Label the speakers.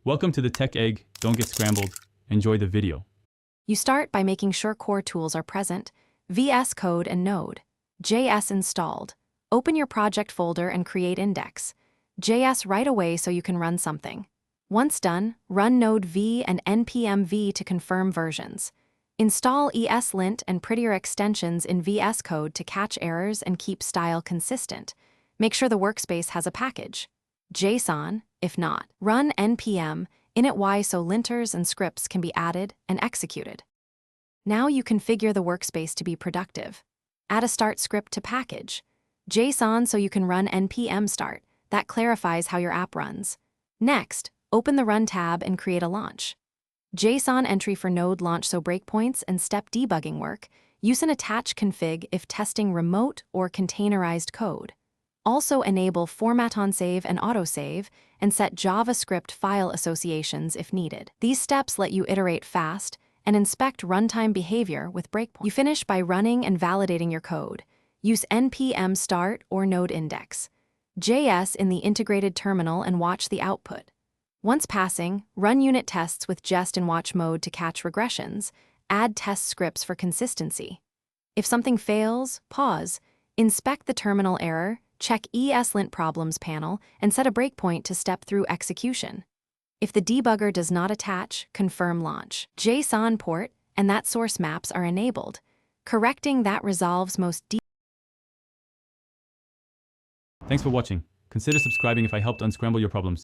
Speaker 1: Welcome to the Tech Egg. Don't get scrambled. Enjoy the video.
Speaker 2: You start by making sure core tools are present, VS Code and Node.js installed. Open your project folder and create index.js right away so you can run something. Once done, run Node v and npm v to confirm versions. Install ESLint and prettier extensions in VS Code to catch errors and keep style consistent. Make sure the workspace has a package. JSON, if not, run npm init so linters and scripts can be added and executed. Now you configure the workspace to be productive. Add a start script to package. JSON so you can run npm start. That clarifies how your app runs. Next, open the Run tab and create a launch. JSON entry for Node launch so breakpoints and step debugging work. Use an attach config if testing remote or containerized code. Also enable format on save and autosave, and set JavaScript file associations if needed. These steps let you iterate fast and inspect runtime behavior with breakpoints. You finish by running and validating your code. Use npm start or node index.js in the integrated terminal and watch the output. Once passing, run unit tests with jest and watch mode to catch regressions. Add test scripts for consistency. If something fails, pause, inspect the terminal error, check ESLint problems panel, and set a breakpoint to step through execution. If the debugger does not attach, confirm launch. JSON port and that source maps are enabled. Correcting that resolves most
Speaker 1: Thanks for watching. Consider subscribing if I helped unscramble your problems.